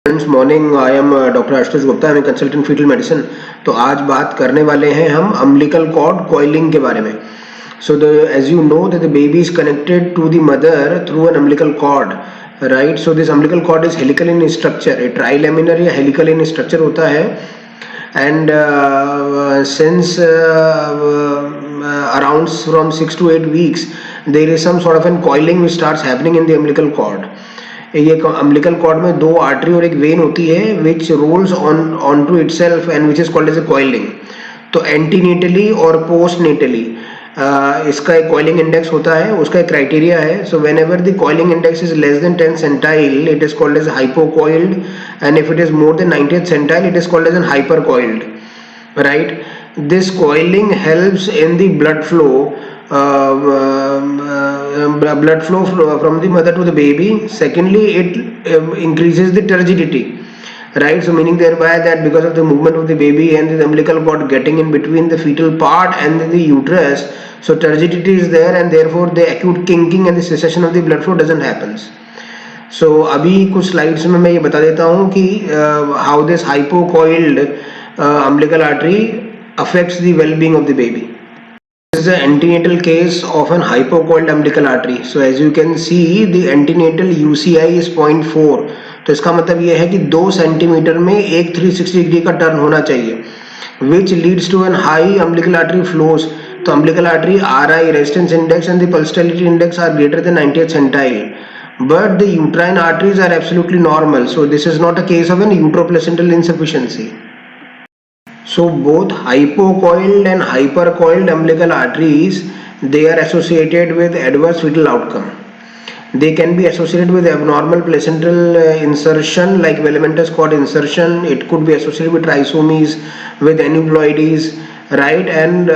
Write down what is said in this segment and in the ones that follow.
Friends morning. I am doctor Ashutosh Gupta, I am consultant fetal medicine. तो आज बात करने वाले हैं हम अम्बिलिकल कॉर्ड कॉइलिंग के बारे में। So the as you know that the baby is connected to the mother through an umbilical cord, right. So this umbilical cord is helical in structure, trilaminar या हेलिकल इन स्ट्रक्चर होता है। And since around from 6 to 8 weeks there is some sort of an coiling which starts happening in the umbilical cord. ये umbilical cord में दो artery और एक vein होती है which rolls on to itself and which is called as a coiling. तो antenatally और post neatly इसका एक कॉइलिंग इंडेक्स होता है, उसका एक क्राइटेरिया है। So whenever the coiling index is less than 10 centile it is called as hypocoiled, and if it is more than 90th centile it is called as an hypercoiled, right. This coiling helps in the blood flow from the mother to the baby. Secondly, it increases the turgidity, right. So meaning thereby that because of the movement of the baby and the umbilical cord getting in between the fetal part and the uterus, so turgidity is there and therefore the acute kinking and the cessation of the blood flow doesn't happens. So अभी कुछ slides में मैं ये बता देता हूँ कि how this hypocoiled umbilical artery affects the well-being of the baby. This is an antenatal case of an hypocoiled umbilical artery. So as you can see the antenatal UCI is 0.4. तो इसका मतलब ये है कि 2 सेंटीमीटर में एक 360 degree का turn होना चाहिए, which leads to an high umbilical artery flows. तो umbilical artery RI resistance index and the pulsatility index are greater than 90th centile. But the uterine arteries are absolutely normal. So this is not a case of an uteroplacental insufficiency. So both hypocoiled and hypercoiled umbilical arteries, they are associated with adverse fetal outcome. They can be associated with abnormal placental insertion like velamentous cord insertion. It could be associated with trisomies, with aneuploidies, right. And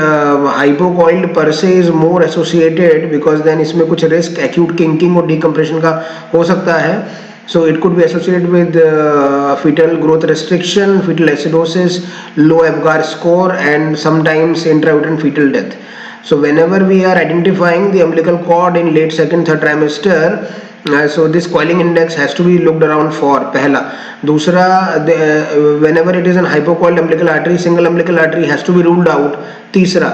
hypocoiled per se is more associated because then इसमें कुछ risk acute kinking और decompression का हो सकता है. So it could be associated with fetal growth restriction, fetal acidosis, low Apgar score, and sometimes intrauterine fetal death. So whenever we are identifying the umbilical cord in late second, third trimester, so this coiling index has to be looked around for. पहला, दूसरा, whenever it is an hypocoiled umbilical artery, single umbilical artery has to be ruled out. तीसरा,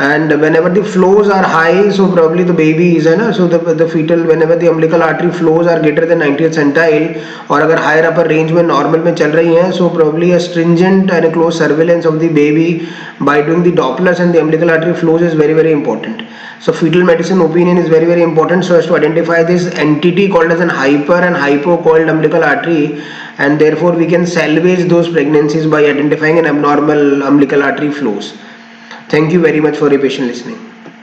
and whenever the flows are high, so probably the baby is है ना, so the fetal whenever the umbilical artery flows are greater than 90th centile और अगर higher upper range में normal में चल रही हैं, so probably a stringent and a close surveillance of the baby by doing the Dopplers and the umbilical artery flows is very very important. So fetal medicine opinion is very very important so as to identify this entity called as an hyper and hypocoiled umbilical artery, and therefore we can salvage those pregnancies by identifying an abnormal umbilical artery flows. Thank you very much for your patient listening.